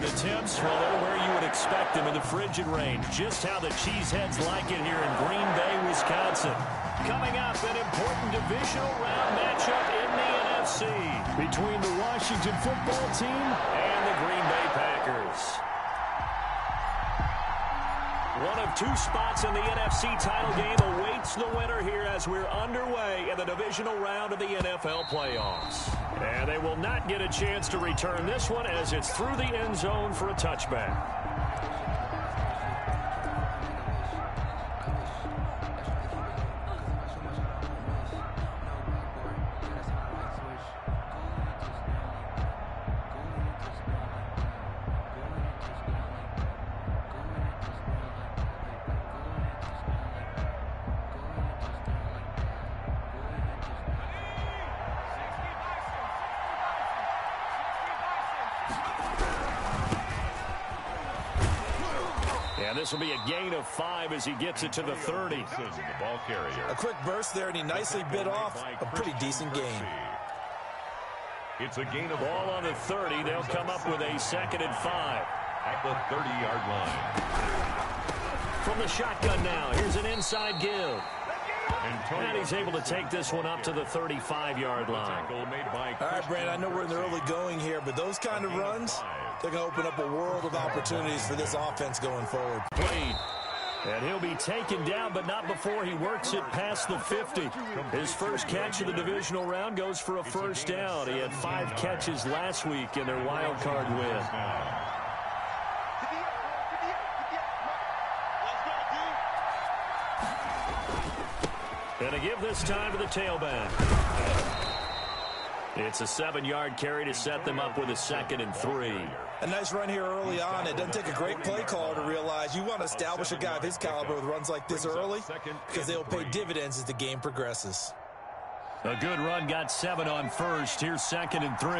2nd attempts, well, they're where you would expect them in the frigid range. Just how the Cheeseheads like it here in Green Bay, Wisconsin. Coming up, an important divisional round matchup in the NFC between the Washington football team and the Green Bay Packers. One of two spots in the NFC title game awaits the winner here as we're underway in the divisional round of the NFL playoffs. And they will not get a chance to return this one as it's through the end zone for a touchback. And this will be a gain of 5 as he gets it to the 30. The ball carrier. A quick burst there, and he nicely bit off a pretty decent gain. It's a gain of ball on the 30. They'll come up with a 2nd and 5. At the 30-yard line. From the shotgun now, here's an inside give. And he's able to take this one up to the 35-yard line. All right, Brandon, I know we're in the early going here, but those kind of runs, they're going to open up a world of opportunities for this offense going forward. And he'll be taken down, but not before he works it past the 50. His first catch of the divisional round goes for a first down. He had 5 catches last week in their wild card win. And a give this time to the tailback. It's a 7-yard carry to set them up with a 2nd and 3. A nice run here early on. It doesn't take a great play caller to realize you want to establish a guy of his caliber with runs like this early because they will pay dividends as the game progresses. A good run, got 7 on first. Here's 2nd and 3.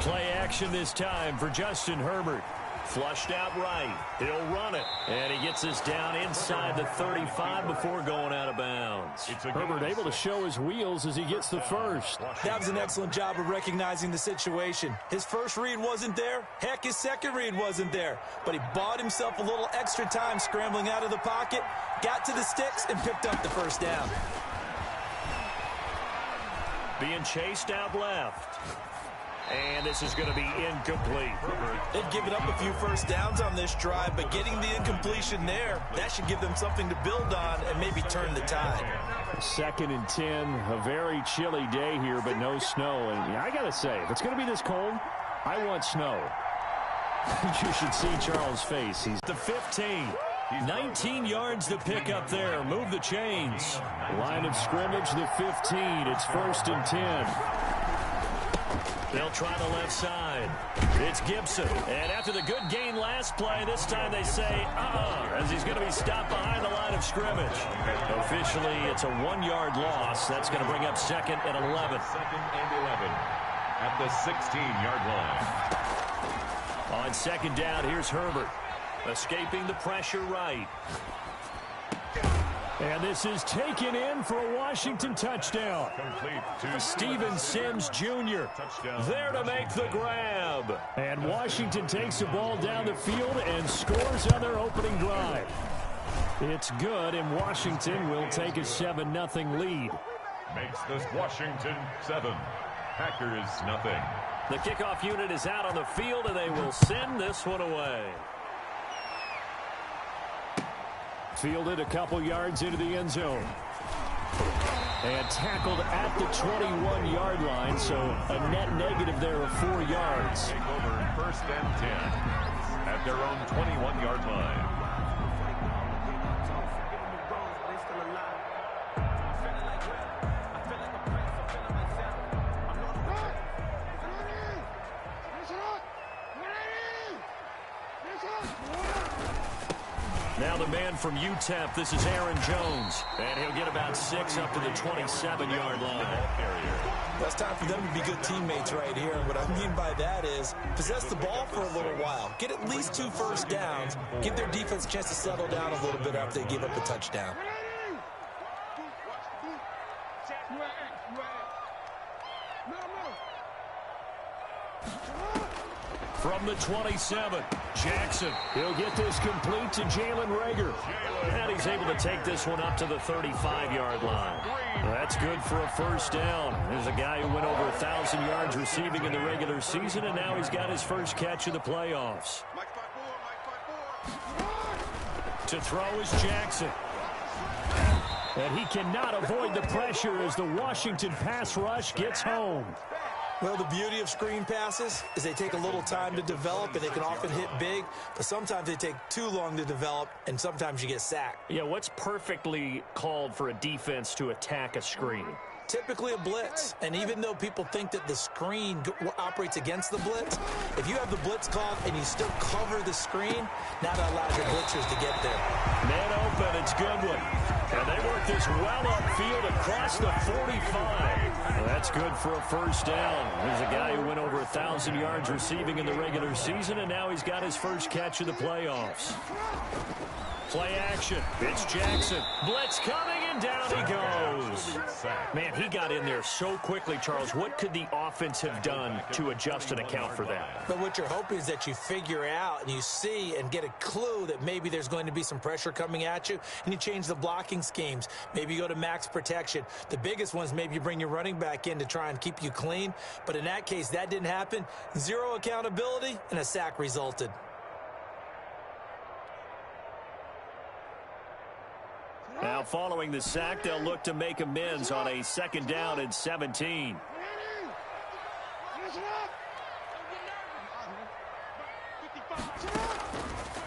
Play action this time for Justin Herbert. Flushed out right. He'll run it. And he gets this down inside the 35 before going out of bounds. Herbert able to show his wheels as he gets the first. That was an excellent job of recognizing the situation. His first read wasn't there. Heck, his second read wasn't there. But he bought himself a little extra time scrambling out of the pocket, got to the sticks, and picked up the first down. Being chased out left. And this is going to be incomplete. They've given up a few first downs on this drive, but getting the incompletion there, that should give them something to build on and maybe turn the tide. 2nd and 10, a very chilly day here, but no snow. And I got to say, if it's going to be this cold, I want snow. You should see Charles' face. He's the 15. 19 yards to pick up there. Move the chains. Line of scrimmage, the 15. It's 1st and 10. They'll try the left side. It's Gibson. And after the good gain last play, this time they say, as he's going to be stopped behind the line of scrimmage. Officially, it's a 1-yard loss. That's going to bring up 2nd and 11. 2nd and 11 at the 16-yard line. On 2nd down, here's Herbert. Escaping the pressure right. And this is taken in for a Washington touchdown. Complete to Steven Sims Jr. there to make the grab. And Washington takes the ball down the field and scores on their opening drive. It's good, and Washington will take a 7-0 lead. Makes this Washington 7. Packers nothing. The kickoff unit is out on the field, and they will send this one away. Fielded a couple yards into the end zone. And tackled at the 21-yard line, so a net negative there of 4 yards. Take over 1st and 10 at their own 21-yard line. Now the man from UTEP, this is Aaron Jones. And he'll get about 6 up to the 27-yard line. Well, it's time for them to be good teammates right here. And what I mean by that is possess the ball for a little while. Get at least 2 first downs. Give their defense a chance to settle down a little bit after they give up a touchdown. From the 27, Jackson. He'll get this complete to Jalen Reagor. And he's able to take this one up to the 35-yard line. That's good for a first down. There's a guy who went over 1,000 yards receiving in the regular season, and now he's got his first catch of the playoffs. To throw is Jackson. And he cannot avoid the pressure as the Washington pass rush gets home. Well, the beauty of screen passes is they take a little time to develop, and they can often hit big, but sometimes they take too long to develop, and sometimes you get sacked. Yeah, what's perfectly called for a defense to attack a screen? Typically a blitz, and even though people think that the screen operates against the blitz, if you have the blitz called and you still cover the screen, now that allows your blitzers to get there. Man open, it's Goodwin. And they work this well upfield across the 45. Well, that's good for a first down. There's a guy who went over 1,000 yards receiving in the regular season, and now he's got his first catch of the playoffs. Play action. It's Jackson. Blitz coming, and down he goes. Man, he got in there so quickly, Charles. What could the offense have done to adjust and account for that? But what you're hoping is that you figure out and you see and get a clue that maybe there's going to be some pressure coming at you, and you change the blocking schemes. Maybe you go to max protection. The biggest one is maybe you bring your running back in to try and keep you clean. But in that case, that didn't happen. Zero accountability, and a sack resulted. Now, following the sack, they'll look to make amends on a second down and 17.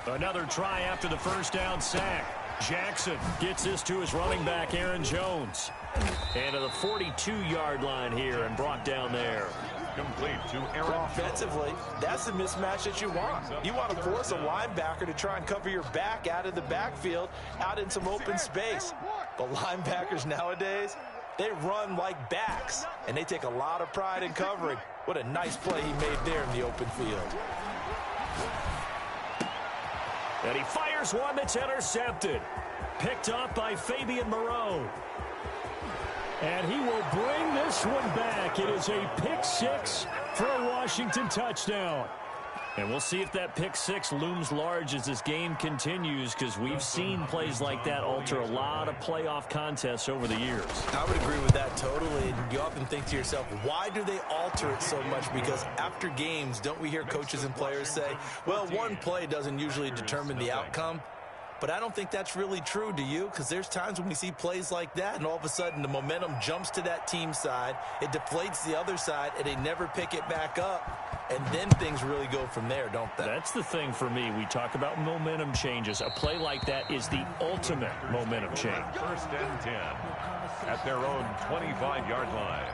Another try after the first down sack. Jackson gets this to his running back, Aaron Jones. And to the 42-yard line here and brought down there. Complete to Aaron. Offensively, that's the mismatch that you want. You want to force a linebacker to try and cover your back out of the backfield, out in some open space. But linebackers nowadays, they run like backs, and they take a lot of pride in covering. What a nice play he made there in the open field. And he fires one that's intercepted. Picked off by Fabian Moreau. And he will bring this one back. It is a pick six for a Washington touchdown. And we'll see if that pick six looms large as this game continues, because we've seen plays like that alter a lot of playoff contests over the years. I would agree with that totally. And you often think to yourself, why do they alter it so much? Because after games, don't we hear coaches and players say, well, one play doesn't usually determine the outcome? But I don't think that's really true, do you? Because there's times when we see plays like that, and all of a sudden the momentum jumps to that team side, it deflates the other side, and they never pick it back up. And then things really go from there, don't they? That's the thing for me. We talk about momentum changes. A play like that is the ultimate momentum change. First and 10 at their own 25-yard line.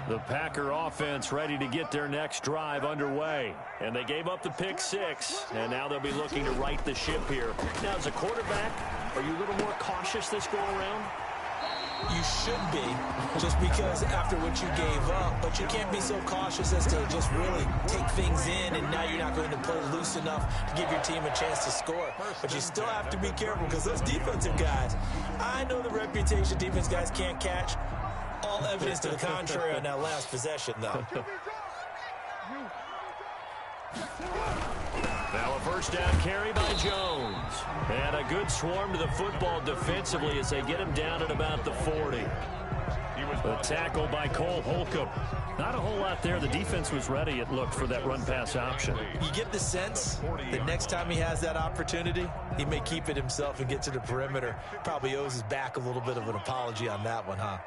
The Packer offense ready to get their next drive underway. And they gave up the pick six, and now they'll be looking to right the ship here. Now, as a quarterback, are you a little more cautious this go-around? You should be, just because after what you gave up, but you can't be so cautious as to just really take things in, and now you're not going to play loose enough to give your team a chance to score. But you still have to be careful, because those defensive guys, I know the reputation defense guys can't catch. All evidence to the contrary on that last possession, though. Now a first down carry by Jones. And a good swarm to the football defensively as they get him down at about the 40. The tackle by Cole Holcomb. Not a whole lot there. The defense was ready, it looked, for that run-pass option. You get the sense that next time he has that opportunity, he may keep it himself and get to the perimeter. Probably owes his back a little bit of an apology on that one, huh?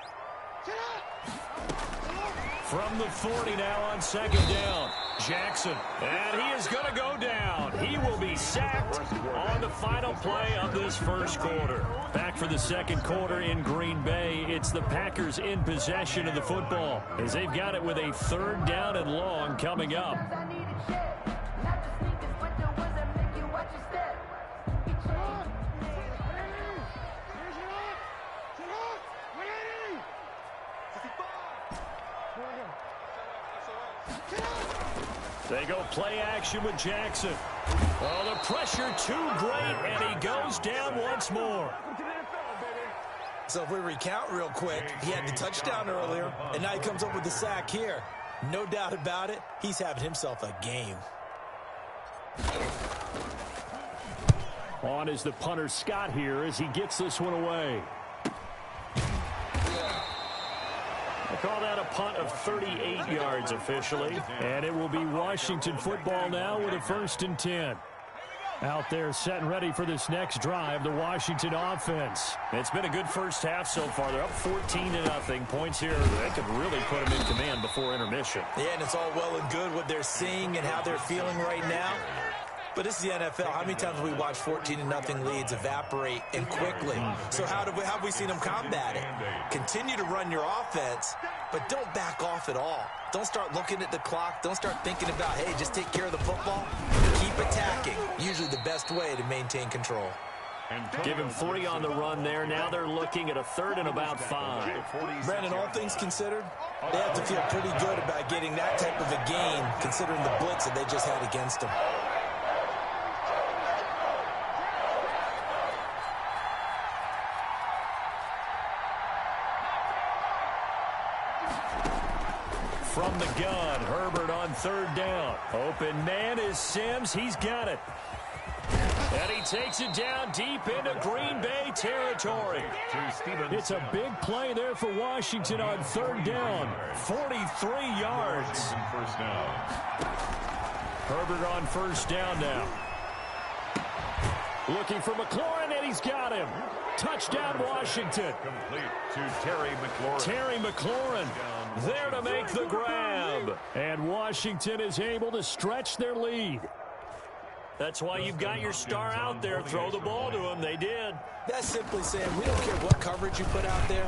From the 40 now on second down, Jackson. And he is going to go down. He will be sacked on the final play of this first quarter. Back for the second quarter in Green Bay. It's the Packers in possession of the football, as they've got it with a third down and long coming up. They go play action with Jackson. Oh, the pressure too great, and he goes down once more. So if we recount real quick, he had the touchdown earlier, and now he comes up with the sack here. No doubt about it, he's having himself a game. On is the punter Scott here as he gets this one away. I call that a punt of 38 yards officially. And it will be Washington football now with a 1st and 10. Out there set and ready for this next drive, the Washington offense. It's been a good first half so far. They're up 14-0. Points here, they could really put them in command before intermission. Yeah, and it's all well and good what they're seeing and how they're feeling right now. But this is the NFL. How many times have we watched 14-0 leads evaporate and quickly? So how have we seen them combat it? Continue to run your offense, but don't back off at all. Don't start looking at the clock. Don't start thinking about, hey, just take care of the football. Keep attacking. Usually the best way to maintain control. Give him 3 on the run there. Now they're looking at a 3rd and about 5. Brandon, all things considered, they have to feel pretty good about getting that type of a gain considering the blitz that they just had against them. From the gun, Herbert on 3rd down. Open man is Sims. He's got it. And he takes it down deep into Green Bay territory. It's a big play there for Washington on 3rd down. 43 yards. Herbert on 1st down now. Looking for McLaurin, and he's got him. Touchdown, Washington. Complete to Terry McLaurin. Terry McLaurin there to make the grab. And Washington is able to stretch their lead. That's why you've got your star out there. Throw the ball to him. They did. That's simply saying we don't care what coverage you put out there.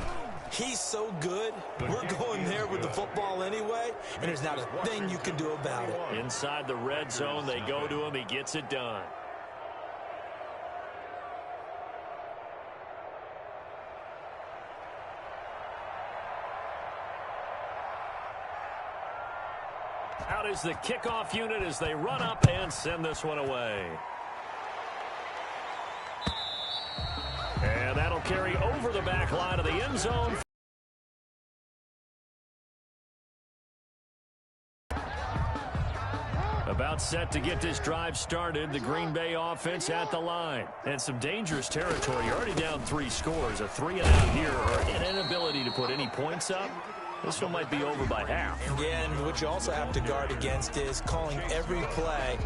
He's so good. We're going there with the football anyway, and there's not a thing you can do about it. Inside the red zone, they go to him. He gets it done. Out is the kickoff unit as they run up and send this one away. And that'll carry over the back line of the end zone. About set to get this drive started. The Green Bay offense at the line. And some dangerous territory. You're already down 3 scores. A 3-and-out here or an inability to put any points up. This one might be over by half. Yeah, and what you also have to guard against is calling every play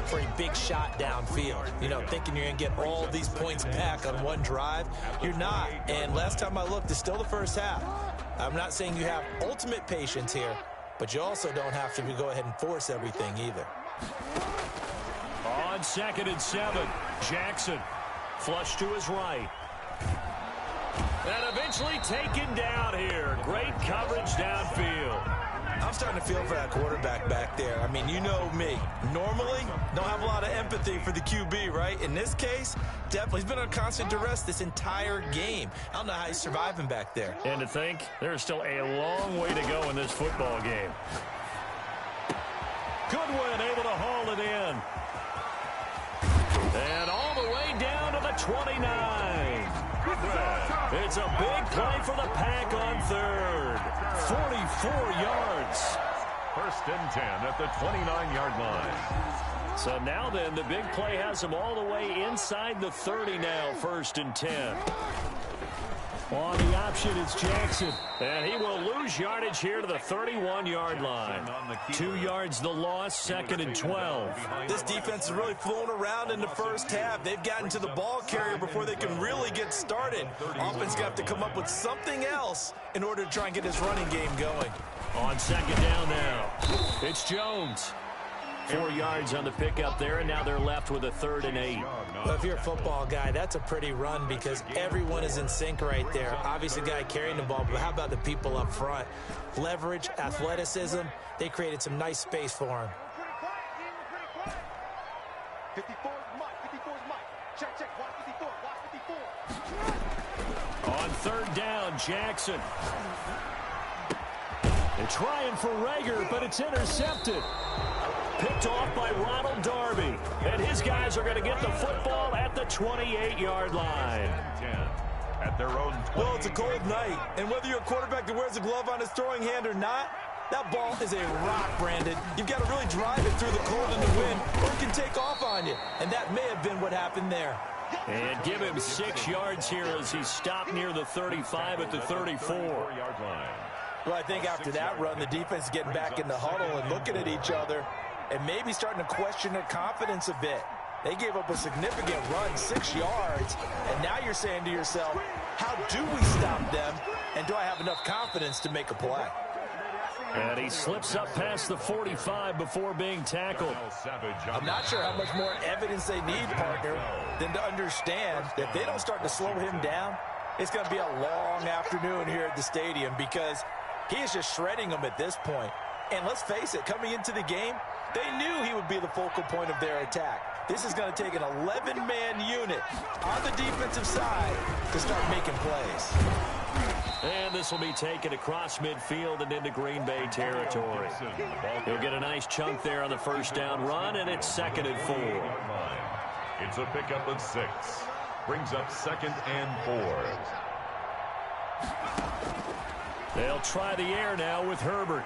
for a big shot downfield. You know, thinking you're going to get all these points back on one drive. You're not. And last time I looked, it's still the first half. I'm not saying you have ultimate patience here, but you also don't have to go ahead and force everything either. On 2nd and 7, Jackson flush to his right. And eventually taken down here. Great coverage downfield. I'm starting to feel for that quarterback back there. I mean, you know me. Normally, don't have a lot of empathy for the QB, right? In this case, definitely. He's been on constant duress this entire game. I don't know how he's surviving back there. And to think, there's still a long way to go in this football game. Goodwin able to haul it in. And all the way down to the 29. It's a big play for the Pack on 3rd. 44 yards. 1st and 10 at the 29-yard line. So now then, the big play has him all the way inside the 30 now, 1st and 10. On the option, it's Jackson. And he will lose yardage here to the 31-yard line. 2 yards the loss, 2nd and 12. This defense is really flown around in the first half. They've gotten to the ball carrier before they can really get started. Offense got to come up with something else in order to try and get this running game going. On 2nd down now, it's Jones. 4 yards on the pickup there, and now they're left with a 3rd and 8. Well, if you're a football guy, that's a pretty run because everyone is in sync right there. Obviously, the guy carrying the ball, but how about the people up front? Leverage, athleticism, they created some nice space for him. 54 is Mike. Check. Watch 54. On 3rd down, Jackson. They're trying for Rager, but it's intercepted. Picked off by Ronald Darby. And his guys are going to get the football at the 28-yard line. at their own 20. Well, it's a cold night, and whether you're a quarterback that wears a glove on his throwing hand or not, that ball is a rock, Brandon. You've got to really drive it through the cold and the wind, or it can take off on you. And that may have been what happened there. And give him 6 yards here as he stopped near the 35 at the 34. Well, I think after that run, the defense is getting back in the huddle and looking at each other and maybe starting to question their confidence a bit. They gave up a significant run, 6 yards, and now you're saying to yourself, how do we stop them, and do I have enough confidence to make a play? And he slips up past the 45 before being tackled. I'm not sure how much more evidence they need, partner, than to understand that if they don't start to slow him down, it's going to be a long afternoon here at the stadium because he is just shredding them at this point. And let's face it, coming into the game, they knew he would be the focal point of their attack. This is going to take an 11-man unit on the defensive side to start making plays. And this will be taken across midfield and into Green Bay territory. He'll get a nice chunk there on the first down run, and it's 2nd and 4. It's a pickup of 6. Brings up 2nd and 4. They'll try the air now with Herbert.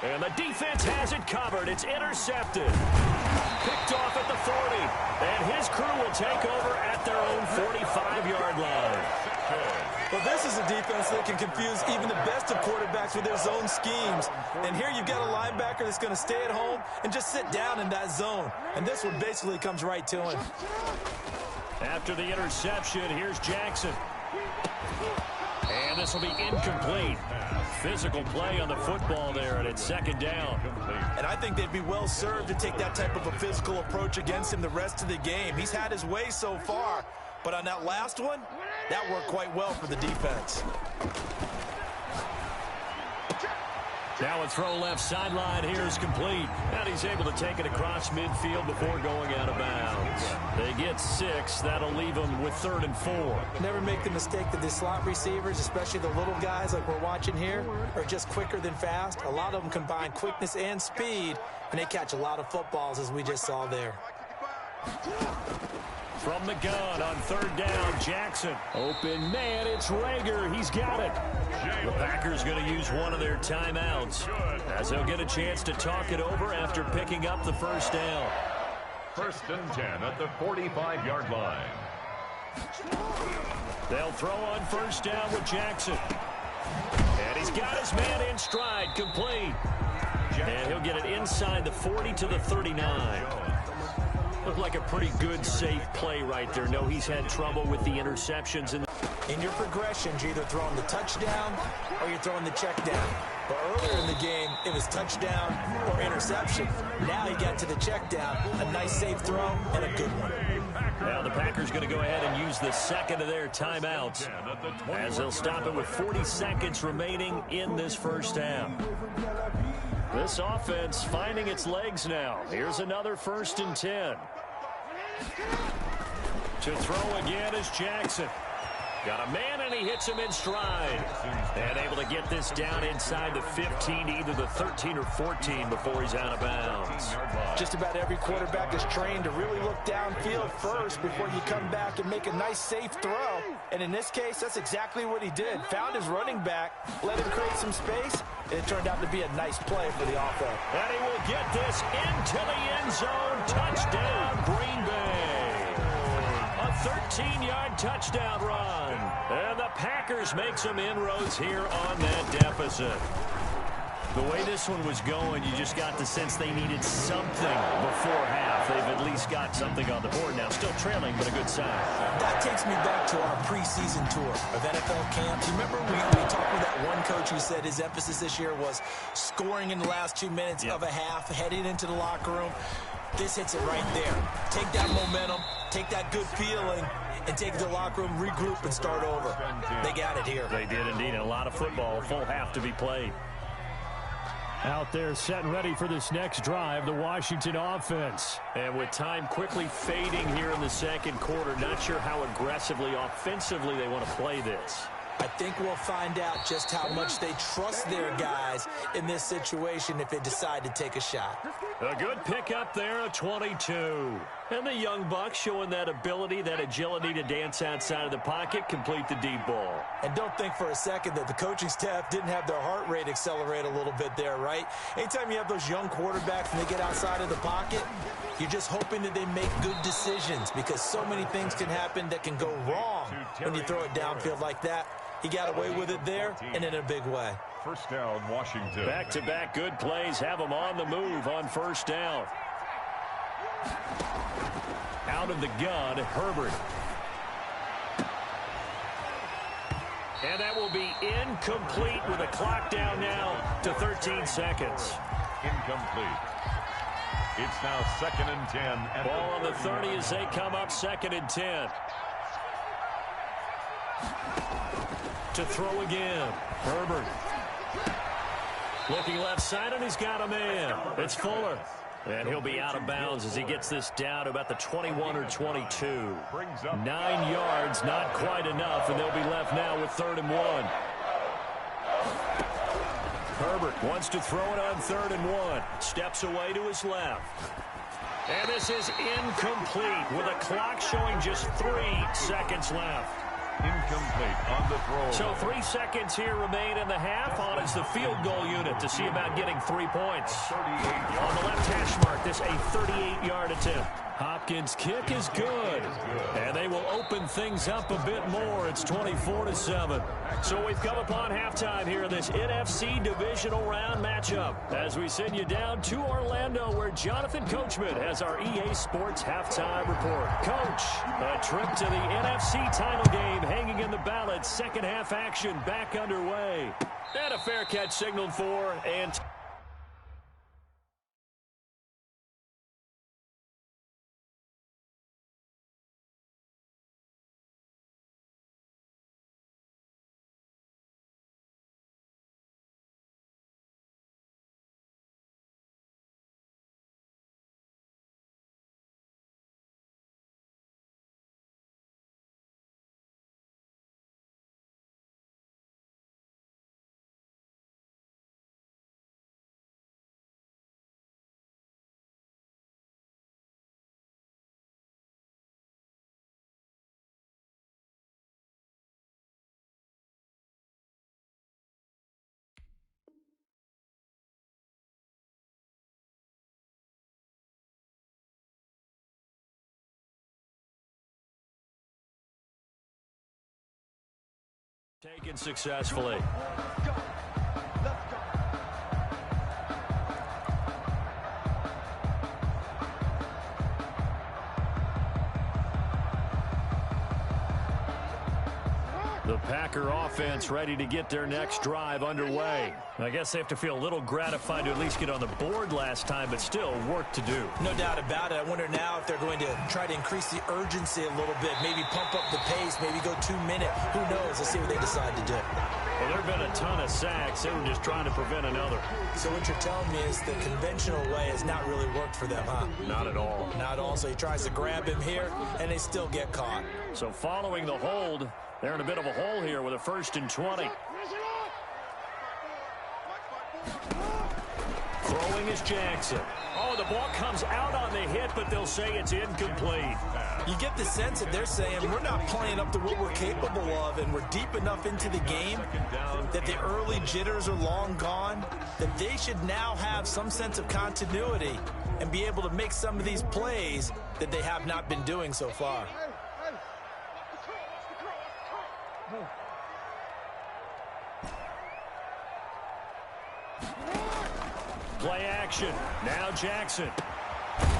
And the defense has it covered. It's intercepted. Picked off at the 40. And his crew will take over at their own 45-yard line. Well, this is a defense that can confuse even the best of quarterbacks with their zone schemes. And here you've got a linebacker that's going to stay at home and just sit down in that zone. And this one basically comes right to him. After the interception, here's Jackson. And this will be incomplete. Physical play on the football there, and it's 2nd down. And I think they'd be well served to take that type of a physical approach against him the rest of the game. He's had his way so far, but on that last one, that worked quite well for the defense. Now a throw left sideline here is complete. And he's able to take it across midfield before going out of bounds. They get 6. That'll leave them with 3rd and 4. Never make the mistake that the slot receivers, especially the little guys like we're watching here, are just quicker than fast. A lot of them combine quickness and speed, and they catch a lot of footballs, as we just saw there. From the gun on 3rd down, Jackson. Open man, it's Rager. He's got it. The Packers going to use one of their timeouts as they'll get a chance to talk it over after picking up the first down. 1st and 10 at the 45-yard line. They'll throw on 1st down with Jackson. And he's got his man in stride, complete. And he'll get it inside the 40 to the 39. Looked like a pretty good, safe play right there. No, he's had trouble with the interceptions. In your progressions, you're either throwing the touchdown or you're throwing the check down. But earlier in the game, it was touchdown or interception. Now he got to the check down, a nice safe throw, and a good one. Now the Packers going to go ahead and use the 2nd of their timeouts as they'll stop it with 40 seconds remaining in this first half. This offense finding its legs now. Here's another 1st and 10. To throw again is Jackson. Got a man, and he hits him in stride. And able to get this down inside the 15, either the 13 or 14 before he's out of bounds. Just about every quarterback is trained to really look downfield first before you come back and make a nice, safe throw. And in this case, that's exactly what he did. Found his running back, let him create some space, and it turned out to be a nice play for the offense. And he will get this into the end zone. Touchdown, Green Bay. A 13-yard touchdown run. And the Packers make some inroads here on that deficit. The way this one was going, you just got the sense they needed something before half. They've at least got something on the board now. Still trailing, but a good sign. That takes me back to our preseason tour of NFL camps. Remember we talked with that one coach who said his emphasis this year was scoring in the last 2 minutes of a half, heading into the locker room. This hits it right there. Take that momentum, take that good feeling, and take it to the locker room, regroup, and start over. They got it here. They did indeed, and a lot of football, full half to be played. Out there set and ready for this next drive, the Washington offense. And with time quickly fading here in the 2nd quarter, not sure how aggressively, offensively they want to play this. I think we'll find out just how much they trust their guys in this situation if they decide to take a shot. A good pickup there, a 22. And the young buck showing that ability, that agility to dance outside of the pocket, complete the deep ball. And don't think for a second that the coaching staff didn't have their heart rate accelerate a little bit there, right? Anytime you have those young quarterbacks and they get outside of the pocket, you're just hoping that they make good decisions because so many things can happen that can go wrong when you throw it downfield like that. He got away with it there and in a big way. First down, Washington. Back-to-back good plays have them on the move on first down. Out of the gun, Herbert. And that will be incomplete with a clock down now to 13 seconds. Incomplete. It's now 2nd and 10. Ball on the 30 as they come up 2nd and 10. To throw again. Herbert. Looking left side, and he's got a man. It's Fuller. And he'll be out of bounds as he gets this down to about the 21 or 22. 9 yards, not quite enough, and they'll be left now with 3rd and 1. Herbert wants to throw it on 3rd and 1. Steps away to his left. And this is incomplete with a clock showing just 3 seconds left. Incomplete on the throw. So 3 seconds here remain in the half. On is the field goal unit to see about getting 3 points. On the left hash mark, this a 38-yard attempt. Hopkins' kick is good. And they will open things up a bit more. It's 24-7. So we've come upon halftime here in this NFC divisional round matchup as we send you down to Orlando where Jonathan Coachman has our EA Sports halftime report. Coach, a trip to the NFC title game hanging in the balance. Second half action back underway. And a fair catch signaled for and taken successfully. The Packer offense ready to get their next drive underway. I guess they have to feel a little gratified to at least get on the board last time, but still work to do. No doubt about it. I wonder now if they're going to try to increase the urgency a little bit, maybe pump up the pace, maybe go 2 minute. Who knows? Let's see what they decide to do. Well, there have been a ton of sacks. They were just trying to prevent another. So what you're telling me is the conventional way has not really worked for them, huh? Not at all. Not at all. So he tries to grab him here, and they still get caught. So following the hold, they're in a bit of a hole here with a 1st and 20. Throwing is Jackson. Oh, the ball comes out on the hit, but they'll say it's incomplete. You get the sense that they're saying we're not playing up to what we're capable of, and we're deep enough into the game that the early jitters are long gone, that they should now have some sense of continuity and be able to make some of these plays that they have not been doing so far. Play action. Now Jackson.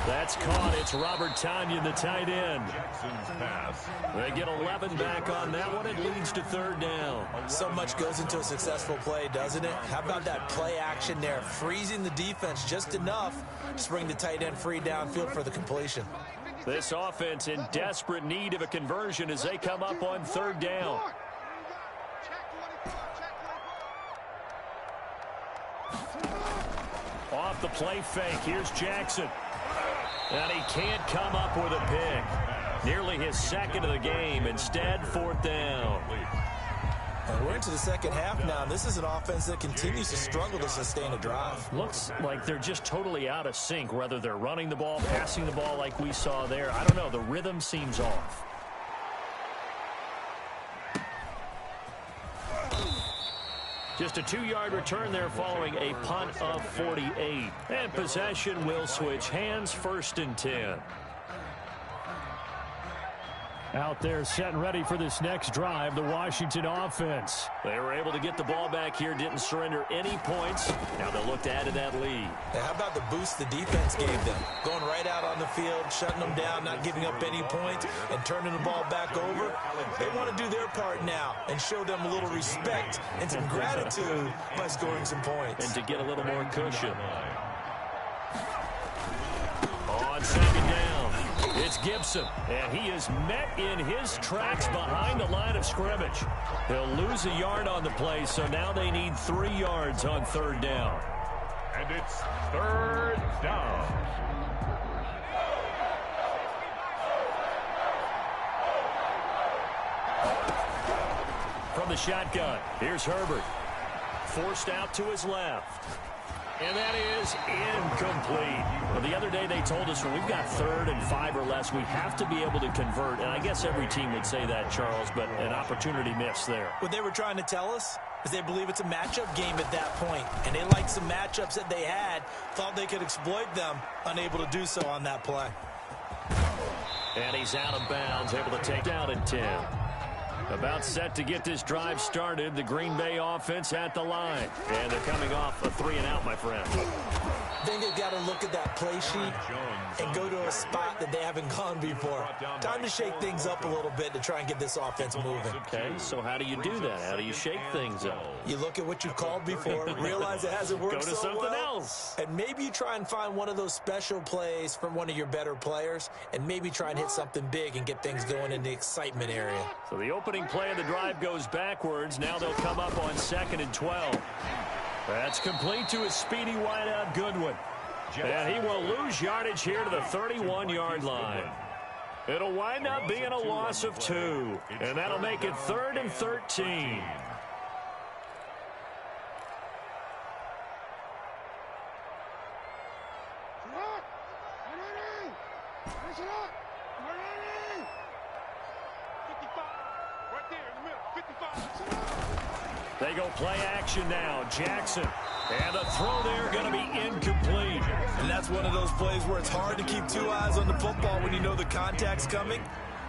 That's caught. It's Robert Tonyan, the tight end. Jackson's pass. They get 11 back on that one. It leads to 3rd down. So much goes into a successful play, doesn't it? How about that play action there? Freezing the defense just enough to bring the tight end free downfield for the completion. This offense in desperate need of a conversion as they come up on 3rd down. Off the play fake. Here's Jackson. And he can't come up with a pick. Nearly his 2nd of the game. Instead, 4th down. And we're into the second half now, and this is an offense that continues to struggle to sustain a drive. Looks like they're just totally out of sync, whether they're running the ball, passing the ball like we saw there. I don't know. The rhythm seems off. Just a 2-yard return there following a punt of 48. And possession will switch hands, 1st and 10. Out there set and ready for this next drive, the Washington offense. They were able to get the ball back here, didn't surrender any points. Now they'll look to add to that lead. Now, how about the boost the defense gave them? Going right out on the field, shutting them down, not giving up any points, and turning the ball back over. They want to do their part now and show them a little respect and some gratitude by scoring some points. And to get a little more cushion. On 2nd down, it's Gibson, and he is met in his tracks behind the line of scrimmage. He'll lose a yard on the play, so now they need 3 yards on 3rd down. And it's 3rd down. From the shotgun, here's Herbert. Forced out to his left. And that is incomplete. Well, the other day they told us when we've got 3rd and 5 or less, we have to be able to convert. And I guess every team would say that, Charles, but an opportunity missed there. What they were trying to tell us is they believe it's a matchup game at that point. And they liked some matchups that they had, thought they could exploit them, unable to do so on that play. And he's out of bounds, able to take down at 10. About set to get this drive started, the Green Bay offense at the line. And they're coming off a 3-and-out, my friend. I think they've got to look at that play sheet and go to a spot that they haven't gone before. Time to shake things up a little bit to try and get this offense moving. Okay, so how do you do that? How do you shake things up? You look at what you've called before, realize it hasn't worked Go to so something well, else. and maybe you try and find one of those special plays from one of your better players, and maybe try and hit something big and get things going in the excitement area. So the opening play of the drive goes backwards. Now they'll come up on 2nd and 12. That's complete to his speedy wideout Goodwin. And he will lose yardage here to the 31-yard line. It'll wind up being a loss of 2. And that'll make it 3rd and 13. They go play action now. Jackson. And the throw there going to be incomplete. And that's one of those plays where it's hard to keep 2 eyes on the football when you know the contact's coming,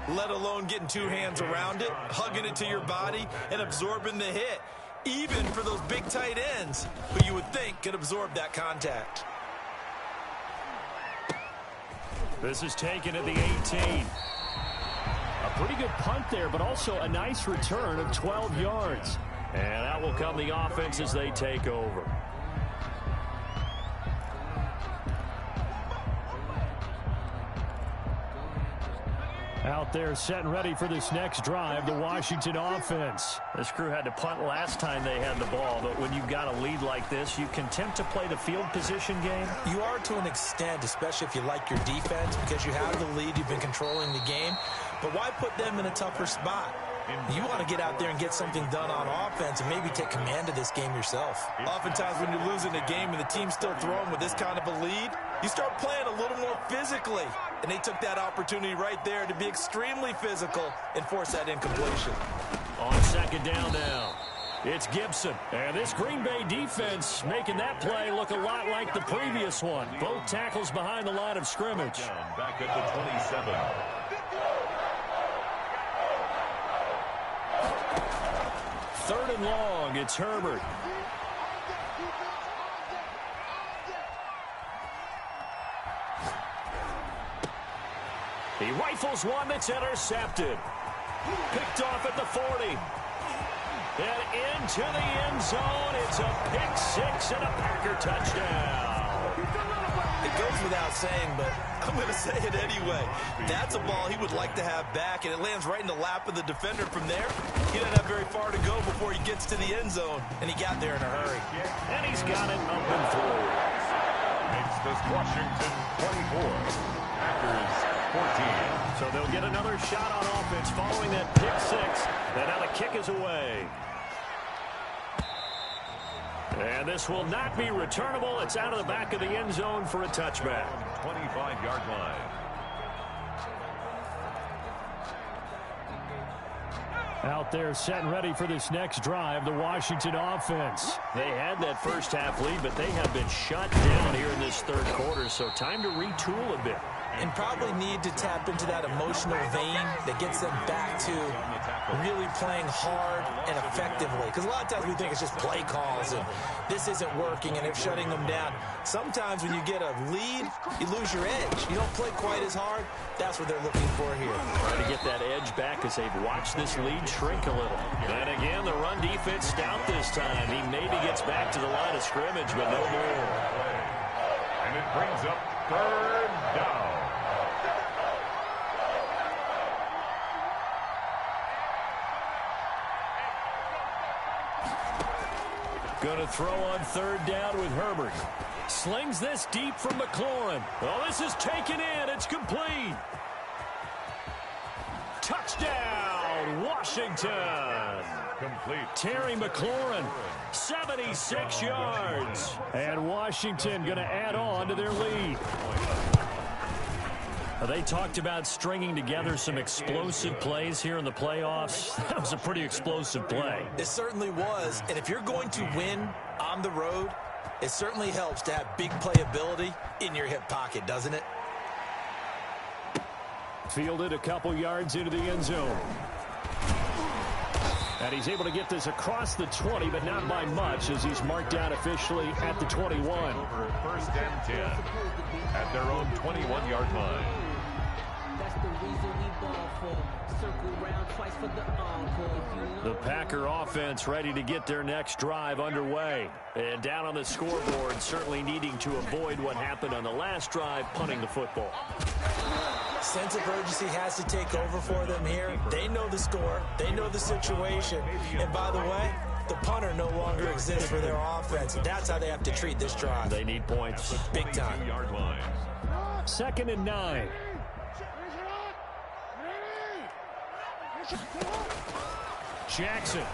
let alone getting 2 hands around it, hugging it to your body, and absorbing the hit, even for those big tight ends who you would think could absorb that contact. This is taken at the 18. A pretty good punt there, but also a nice return of 12 yards. And out will come the offense as they take over. Out there set and ready for this next drive, the Washington offense. This crew had to punt last time they had the ball, but when you've got a lead like this, you can tempt to play the field position game. You are to an extent, especially if you like your defense, because you have the lead, you've been controlling the game. But why put them in a tougher spot? You want to get out there and get something done on offense and maybe take command of this game yourself. Oftentimes when you're losing a game and the team's still throwing with this kind of a lead, you start playing a little more physically. And they took that opportunity right there to be extremely physical and force that incompletion. On 2nd down now, it's Gibson. And this Green Bay defense making that play look a lot like the previous one. Both tackles behind the line of scrimmage. Back at the 27. 3rd and long, it's Herbert. He rifles one that's intercepted. Picked off at the 40. And into the end zone. It's a pick 6 and a Packer touchdown. It goes without saying, but I'm going to say it anyway. That's a ball he would like to have back, and it lands right in the lap of the defender from there. He doesn't have very far to go before he gets to the end zone, and he got there in a hurry. And he's got it up and through. Makes this Washington 24. Packers 14. So they'll get another shot on offense following that pick 6. And now the kick is away. And this will not be returnable. It's out of the back of the end zone for a touchback. 25-yard line. Out there set and ready for this next drive, the Washington offense. They had that first half lead, but they have been shut down here in this third quarter, so time to retool a bit. And probably need to tap into that emotional vein that gets them back to really playing hard and effectively. Because a lot of times we think it's just play calls and this isn't working and it's shutting them down. Sometimes when you get a lead, you lose your edge. You don't play quite as hard. That's what they're looking for here. Trying to get that edge back as they've watched this lead shrink a little. And again, the run defense stout this time. He maybe gets back to the line of scrimmage, but no more. And it brings up third down. Going to throw on third down with Herbert. Slings this deep from McLaurin. Oh, this is taken in. It's complete. Touchdown, Washington. Complete. Terry McLaurin, 76 yards. And Washington going to add on to their lead. They talked about stringing together some explosive plays here in the playoffs. That was a pretty explosive play. It certainly was. And if you're going to win on the road, it certainly helps to have big playability in your hip pocket, doesn't it? Fielded a couple yards into the end zone. And he's able to get this across the 20, but not by much, as he's marked down officially at the 21. Over first and 10 at their own 21-yard line. That's the reason we ball for. Circle round twice for the encore. The Packer offense ready to get their next drive underway. And down on the scoreboard, certainly needing to avoid what happened on the last drive, punting the football. Sense of urgency has to take over for them here. They know the score. They know the situation. And by the way, the punter no longer exists for their offense. That's how they have to treat this drive. They need points. Big time. Yard line. 2nd and 9. Jackson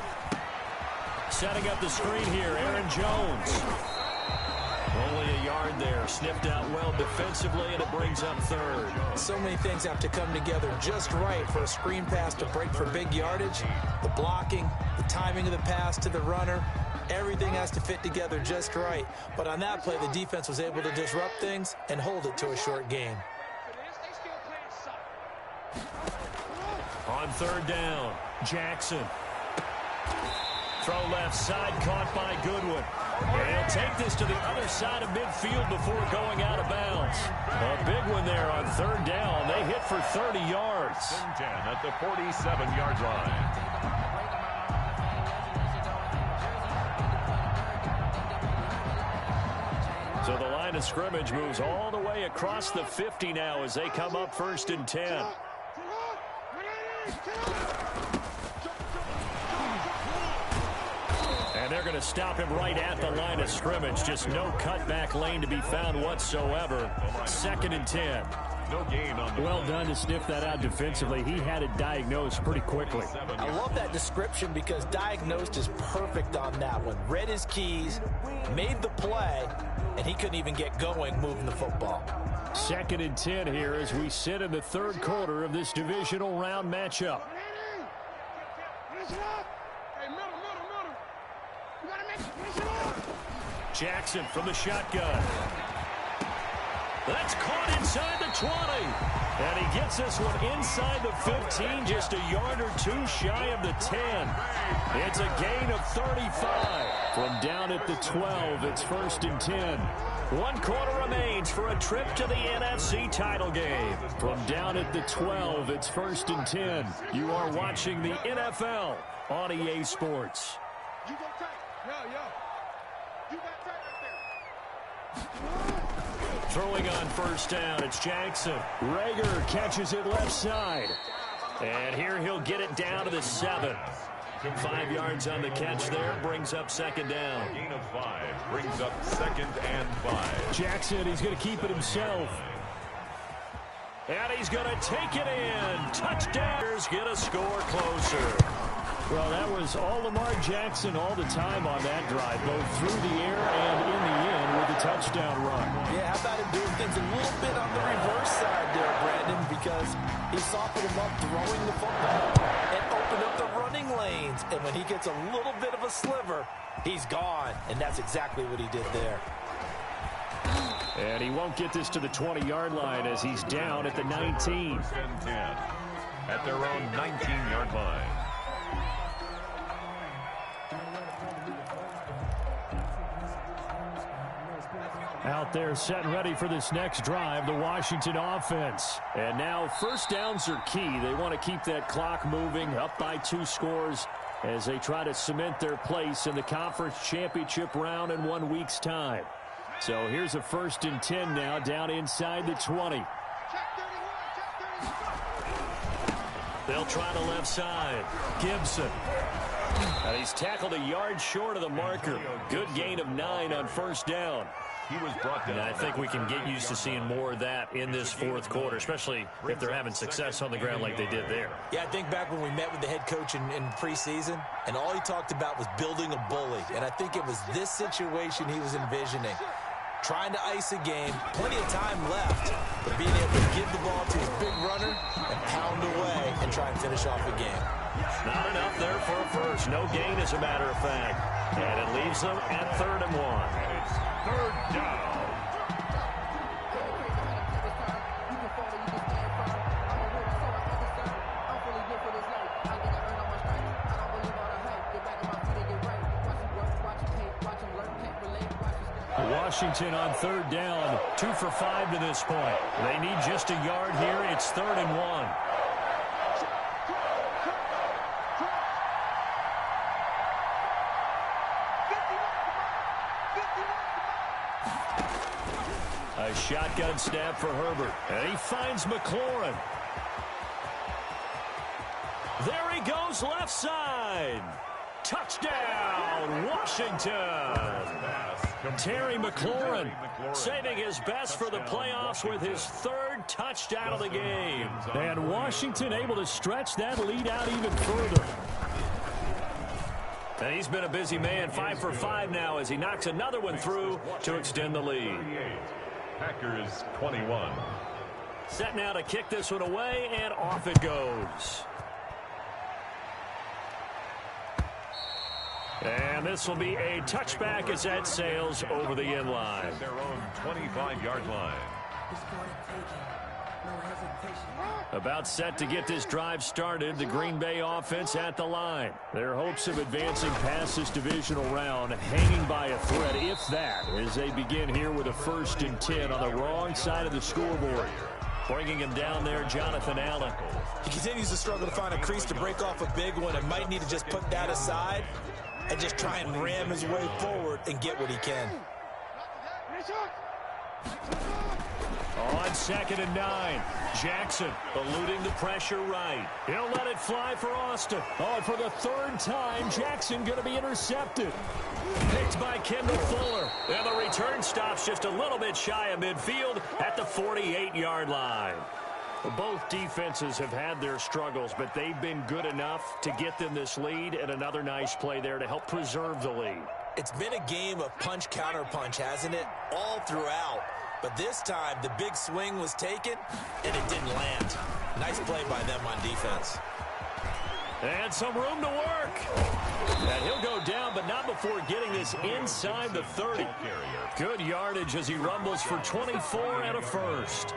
setting up the screen here. Aaron Jones. Only a yard there. Sniffed out well defensively, and it brings up third. So many things have to come together just right for a screen pass to break for big yardage. The blocking, the timing of the pass to the runner, everything has to fit together just right. But on that play, the defense was able to disrupt things and hold it to a short game. On third down, Jackson. Throw left side, caught by Goodwin. And he'll take this to the other side of midfield before going out of bounds. A big one there on third down. They hit for 30 yards. 10 at the 47-yard line. So the line of scrimmage moves all the way across the 50 now as they come up 1st and 10. And they're going to stop him right at the line of scrimmage. Just no cutback lane to be found whatsoever. 2nd and 10. No gain on the Well done to sniff that out defensively. He had it diagnosed pretty quickly. I love that description because diagnosed is perfect on that one. Read his keys, made the play, and he couldn't even get going moving the football. 2nd and 10 here as we sit in the third quarter of this divisional round matchup. Jackson from the shotgun. That's caught inside the 20. And he gets this one inside the 15, just a yard or two shy of the 10. It's a gain of 35. From down at the 12, it's 1st and 10. 1 quarter remains for a trip to the NFC title game. From down at the 12, it's 1st and 10. You are watching the NFL on EA Sports. You go tight. Yo. You got tight right there. Throwing on 1st down, it's Jackson. Rager catches it left side. And here he'll get it down to the 7. 5 yards on the catch there, brings up 2nd down. gain of 5 brings up 2nd and 5. Jackson, he's going to keep it himself. And he's going to take it in. Touchdowns get a score closer. Well, that was all Lamar Jackson all the time on that drive, both through the air and in the end with a touchdown run. Yeah, how about him doing things a little bit on the reverse side there, Brandon, because he softened him up throwing the football and opened up the running lanes. And when he gets a little bit of a sliver, he's gone. And that's exactly what he did there. And he won't get this to the 20-yard line as he's down at the 19. 10 at their own 19-yard line. Out there set and ready for this next drive, the Washington offense. And now first downs are key. They want to keep that clock moving, up by 2 scores as they try to cement their place in the conference championship round in 1 week's time. So here's a 1st and 10 now down inside the 20. They'll try the left side. Gibson. And he's tackled a yard short of the marker. Good gain of 9 on first down. He was brought down. And I think we can get used to seeing more of that in this 4th quarter, especially if they're having success on the ground like they did there. Yeah, I think back when we met with the head coach in preseason, and all he talked about was building a bully. And I think it was this situation he was envisioning. Trying to ice a game, plenty of time left, but being able to give the ball to his big runner and pound away and try and finish off the game. Not enough there for a first. No gain, as a matter of fact. And it leaves them at 3rd and 1. And it's 3rd down. Washington on 3rd down, 2 for 5 to this point. They need just a yard here. It's 3rd and 1. A shotgun snap for Herbert. And he finds McLaurin. There he goes, left side. Touchdown, Washington. Terry McLaurin saving his best for the playoffs with his 3rd touchdown of the game. And Washington able to stretch that lead out even further. And he's been a busy man, 5 for 5 now as he knocks another one through to extend the lead. Packers 21. Set now to kick this one away, and off it goes. And this will be a touchback as that sails over the end line. Their own 25-yard line. About set to get this drive started, the Green Bay offense at the line. Their hopes of advancing past this divisional round hanging by a thread, if that, as they begin here with a 1st and 10 on the wrong side of the scoreboard. Bringing him down there, Jonathan Allen. He continues to struggle to find a crease to break off a big one and might need to just put that aside and just try and ram his way forward and get what he can. On 2nd and 9, Jackson eluding the pressure right. He'll let it fly for Austin. Oh, for the 3rd time, Jackson going to be intercepted. Picked by Kendall Fuller. And the return stops just a little bit shy of midfield at the 48-yard line. Both defenses have had their struggles, but they've been good enough to get them this lead, and another nice play there to help preserve the lead. It's been a game of punch-counter-punch, hasn't it? All throughout. But this time, the big swing was taken, and it didn't land. Nice play by them on defense. And some room to work. And he'll go down, but not before getting this inside the 30. Good yardage as he rumbles for 24 and a first.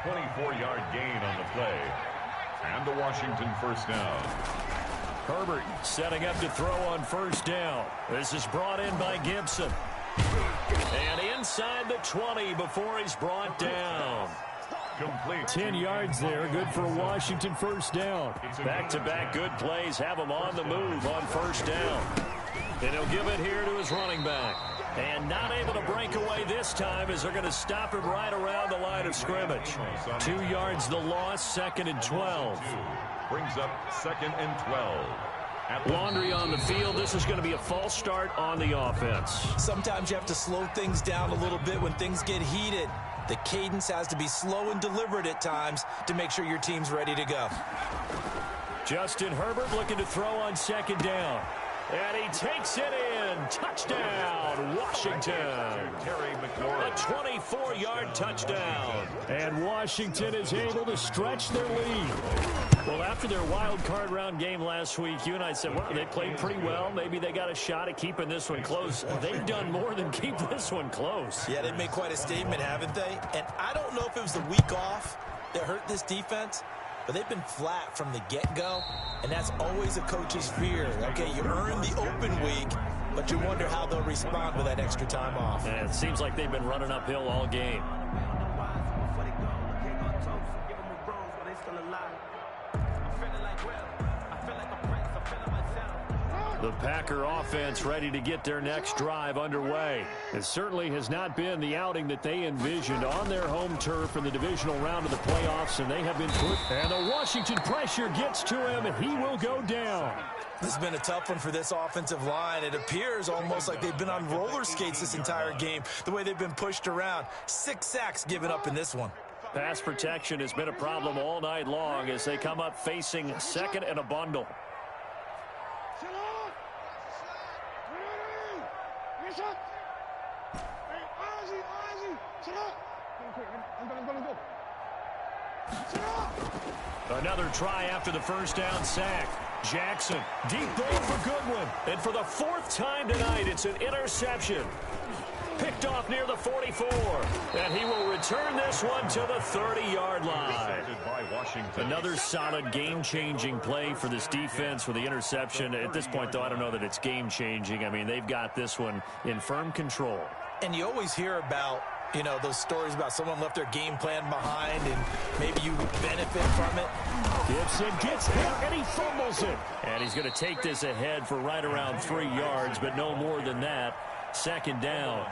24-yard gain on the play. And the Washington 1st down. Herbert setting up to throw on 1st down. This is brought in by Gibson. And inside the 20 before he's brought down. Complete. 10 yards there, good for Washington 1st down. Back-to-back good plays have him on the move on 1st down. And he'll give it here to his running back. And not able to break away this time as they're going to stop him right around the line of scrimmage. 2 yards the loss, 2nd and 12. Brings up 2nd and 12. Laundry on the field. This is going to be a false start on the offense. Sometimes you have to slow things down a little bit when things get heated. The cadence has to be slow and deliberate at times to make sure your team's ready to go. Justin Herbert looking to throw on second down. And he takes it in. Touchdown, Washington. A 24-yard touchdown. And Washington is able to stretch their lead. Well, after their wild card round game last week, you and I said, well, they played pretty well. Maybe they got a shot at keeping this one close. They've done more than keep this one close. Yeah, they've made quite a statement, haven't they? And I don't know if it was the week off that hurt this defense, but they've been flat from the get-go, and that's always a coach's fear. Okay, you earn the open week, but you wonder how they'll respond with that extra time off. And it seems like they've been running uphill all game. The Packer offense ready to get their next drive underway. It certainly has not been the outing that they envisioned on their home turf in the divisional round of the playoffs, and they have been put. And the Washington pressure gets to him, and he will go down. This has been a tough one for this offensive line. It appears almost like they've been on roller skates this entire game, the way they've been pushed around. 6 sacks given up in this one. Pass protection has been a problem all night long as they come up facing second and a bundle. Another try after the first down sack. Jackson, deep throw for Goodwin. And for the 4th time tonight, it's an interception. Picked off near the 44. And he will return this one to the 30-yard line. Another solid game-changing play for this defense with the interception. At this point, though, I don't know that it's game-changing. I mean, they've got this one in firm control. And you always hear about, you know, those stories about someone left their game plan behind and maybe you benefit from it. Gibson gets there and he fumbles it. And he's going to take this ahead for right around 3 yards, but no more than that. Second down.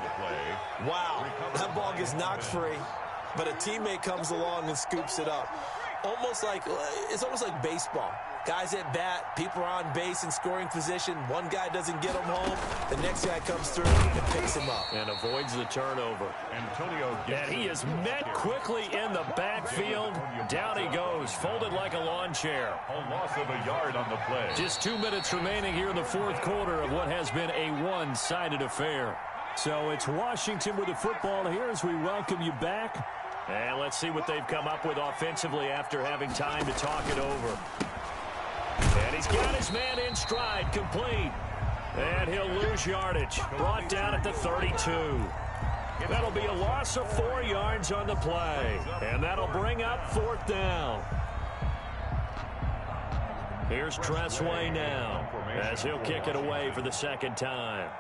Wow, that ball gets knocked free, but a teammate comes along and scoops it up. It's almost like baseball. Guys at bat, people are on base in scoring position. One guy doesn't get him home. The next guy comes through and picks him up. And avoids the turnover. And he is met quickly in the backfield. Down he goes, folded like a lawn chair. A loss of a yard on the play. Just 2 minutes remaining here in the 4th quarter of what has been a one-sided affair. So it's Washington with the football here as we welcome you back. And let's see what they've come up with offensively after having time to talk it over. And he's got his man in stride, complete. And he'll lose yardage. Brought down at the 32. That'll be a loss of 4 yards on the play. And that'll bring up 4th down. Here's Tressway now as he'll kick it away for the 2nd time.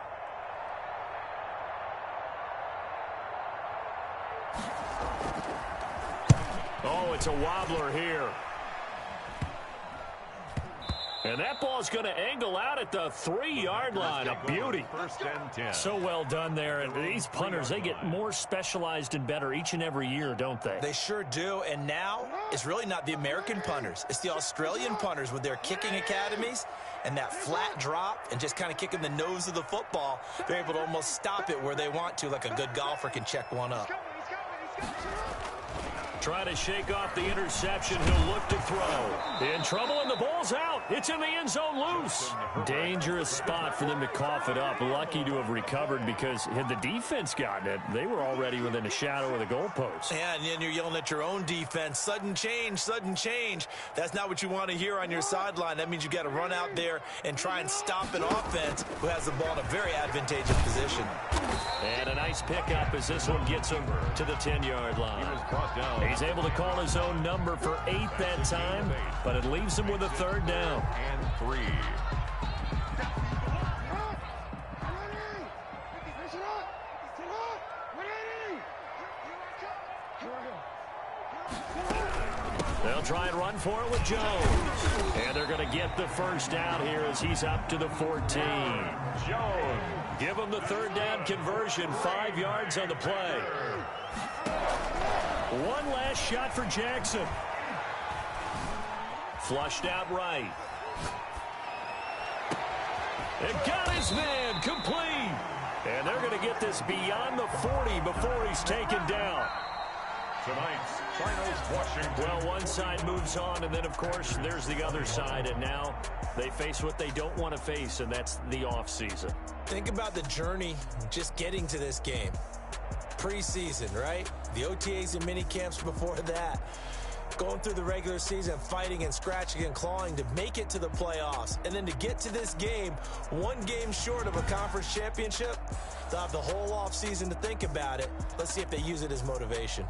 Oh, it's a wobbler here. And that ball's going to angle out at the 3-yard line. A beauty. First and 10. So well done there. And these punters, they get more specialized and better each and every year, don't they? They sure do. And now it's really not the American punters. It's the Australian punters with their kicking academies and that flat drop and just kind of kicking the nose of the football. They're able to almost stop it where they want to, like a good golfer can check one up. Trying to shake off the interception. He'll look to throw. In trouble, and the ball's out. It's in the end zone loose. Dangerous spot for them to cough it up. Lucky to have recovered because had the defense gotten it, they were already within a shadow of the goalpost. Yeah, and then you're yelling at your own defense. Sudden change, sudden change. That's not what you want to hear on your sideline. That means you got to run out there and try and stop an offense who has the ball in a very advantageous position. And a nice pickup as this one gets him to the 10-yard line. He's able to call his own number for 8 that time, but it leaves him with a 3rd down. And 3. They'll try and run for it with Jones. And they're going to get the 1st down here as he's up to the 14. Jones. Give him the 3rd down conversion, 5 yards on the play. One last shot for Jackson. Flushed out right. And got his man complete. And they're going to get this beyond the 40 before he's taken down. Tonight's Finals, Washington. Well, one side moves on, and then, of course, there's the other side, and now they face what they don't want to face, and that's the offseason. Think about the journey just getting to this game. Preseason, right? The OTAs and mini camps before that. Going through the regular season, fighting and scratching and clawing to make it to the playoffs. And then to get to this game, one game short of a conference championship, they'll have the whole offseason to think about it. Let's see if they use it as motivation.